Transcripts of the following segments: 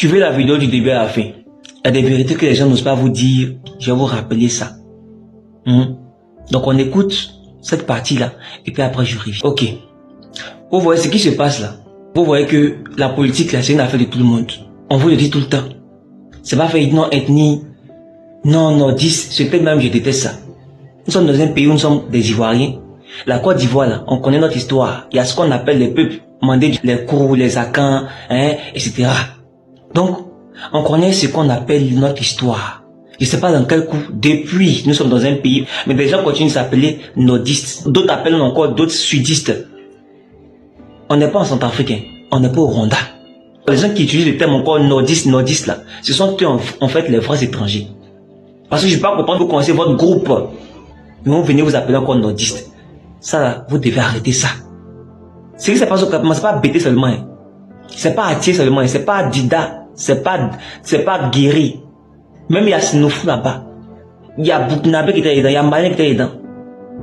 Suivez la vidéo du début à la fin. Il y a des vérités que les gens n'osent pas vous dire. Je vais vous rappeler ça. Donc on écoute cette partie-là. Et puis après je reviens. Ok. Vous voyez ce qui se passe là. Vous voyez que la politique là, c'est une affaire de tout le monde. On vous le dit tout le temps. C'est pas fait non ethnie, non nordiste. Ce peut même je déteste ça. Nous sommes dans un pays où nous sommes des Ivoiriens. La Côte d'Ivoire là, on connaît notre histoire. Il y a ce qu'on appelle les peuples mandés, les Kourou, les Akans, etc. Donc, on connaît ce qu'on appelle notre histoire. Je ne sais pas dans quel coup, depuis, nous sommes dans un pays, mais des gens continuent de s'appeler nordistes. D'autres appellent encore d'autres sudistes. On n'est pas en Centrafrique, on n'est pas au Rwanda. Les gens qui utilisent le terme encore nordiste là, ce sont eux en fait les vrais étrangers. Parce que je ne peux pas comprendre, vous connaissez votre groupe, mais vous venez vous appeler encore nordiste. Ça là, vous devez arrêter ça. C'est que c'est pas c'est pas bêter seulement. C'est pas Atier seulement, c'est pas Dida, c'est pas Guéri. Même il y a Sinoufou là-bas. Il y a Bouknabé qui était dedans, il y a Malin qui était dedans.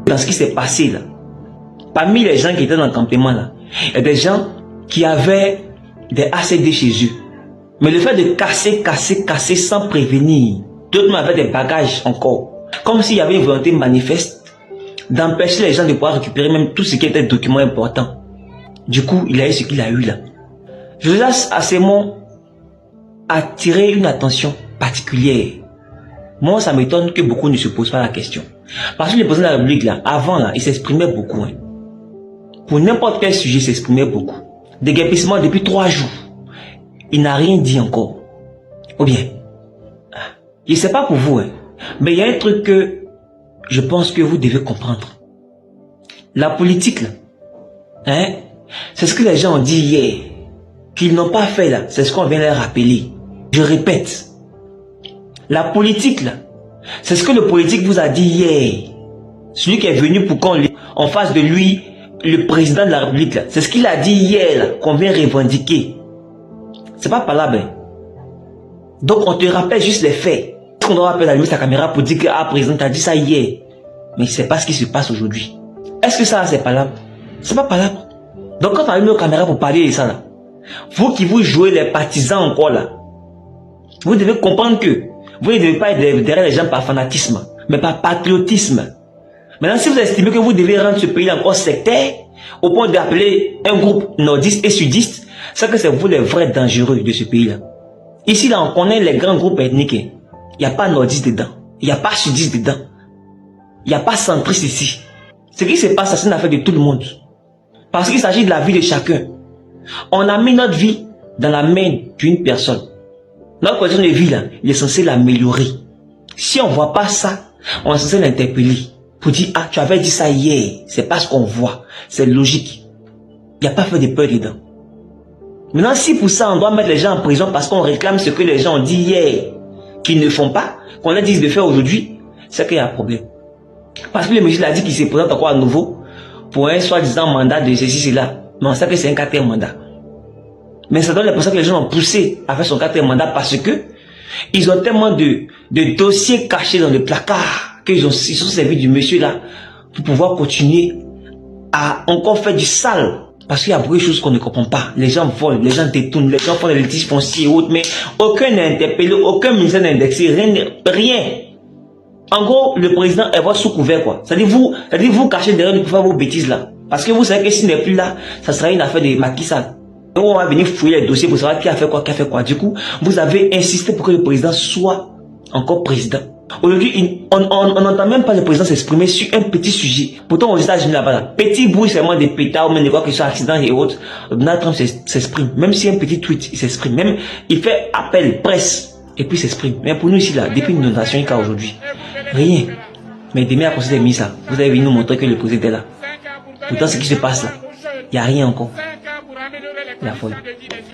Dans ce qui s'est passé là. Parmi les gens qui étaient dans le campement là, il y a des gens qui avaient des ACD chez eux. Mais le fait de casser sans prévenir, d'autres avaient des bagages encore. Comme s'il y avait une volonté manifeste d'empêcher les gens de pouvoir récupérer même tout ce qui était documents importants. Du coup, il a eu ce qu'il a eu là. Je laisse à ces mots attirer une attention particulière. Moi, ça m'étonne que beaucoup ne se posent pas la question. Parce que le président de la République là, avant là, il s'exprimait beaucoup. Pour n'importe quel sujet, il s'exprimait beaucoup. Déguerpissement depuis 3 jours. Il n'a rien dit encore. Ou bien, je ne sais pas pour vous, mais il y a un truc que je pense que vous devez comprendre. La politique, là, c'est ce que les gens ont dit hier, qu'ils n'ont pas fait là, c'est ce qu'on vient leur rappeler. Je répète, la politique là, c'est ce que le politique vous a dit hier. Celui qui est venu pour qu'on fasse de lui le président de la République là, c'est ce qu'il a dit hier là, qu'on vient revendiquer. C'est pas palable. Donc on te rappelle juste les faits. On doit appeler sa caméra pour dire que ah, président t'as dit ça hier. Mais c'est pas ce qui se passe aujourd'hui. Est-ce que ça c'est palable? C'est pas palable. Donc quand on allume nos caméras pour parler de ça là, vous qui vous jouez les partisans encore là, vous devez comprendre que vous ne devez pas être derrière les gens par fanatisme, mais par patriotisme. Maintenant si vous estimez que vous devez rendre ce pays encore sectaire, au point d'appeler un groupe nordiste et sudiste, c'est que c'est vous les vrais dangereux de ce pays là. Ici là on connaît les grands groupes ethniques. Il n'y a pas nordiste dedans. Il n'y a pas sudiste dedans. Il n'y a pas centriste ici. Ce qui se passe, c'est une affaire de tout le monde. Parce qu'il s'agit de la vie de chacun. On a mis notre vie dans la main d'une personne. Notre condition de vie, là, il est censé l'améliorer. Si on ne voit pas ça, on est censé l'interpeller. Pour dire, ah, tu avais dit ça hier. C'est pas ce qu'on voit. C'est logique. Il n'y a pas fait de peur dedans. Maintenant, si pour ça, on doit mettre les gens en prison parce qu'on réclame ce que les gens ont dit hier, qu'ils ne font pas, qu'on leur dise de faire aujourd'hui, c'est qu'il y a un problème. Parce que le monsieur a dit qu'il se présente encore à nouveau pour un soi-disant mandat de ceci, cela. Mais on sait que c'est un 4e mandat. Mais ça donne l'impression que les gens ont poussé à faire son 4e mandat parce que ils ont tellement de dossiers cachés dans le placard qu'ils sont servis du monsieur là pour pouvoir continuer à encore faire du sale. Parce qu'il y a beaucoup de choses qu'on ne comprend pas. Les gens volent, les gens détournent, les gens font des litiges fonciers et autres, mais aucun n'est interpellé, aucun ministère n'est indexé, rien. En gros, le président est sous couvert quoi. C'est-à-dire vous cachez derrière lui pour faire vos bêtises là. Parce que vous savez que s'il n'est plus là, ça sera une affaire de Macky Sall. On va venir fouiller les dossiers pour savoir qui a fait quoi. Du coup, vous avez insisté pour que le président soit encore président. Aujourd'hui, on n'entend même pas le président s'exprimer sur un petit sujet. Pourtant, aux États-Unis là-bas, petit bruit seulement des pétards ou même de quoi que ce soit, accident et autres, Donald Trump s'exprime. Même si un petit tweet, il s'exprime. Même, il fait appel, presse, et puis s'exprime. Mais pour nous ici là, depuis une inondation jusqu'à aujourd'hui, rien. Mais demain à conseil des ministres, vous avez vu nous montrer que le président est là. Pourtant, ce qui se passe là, il n'y a rien encore. La folie.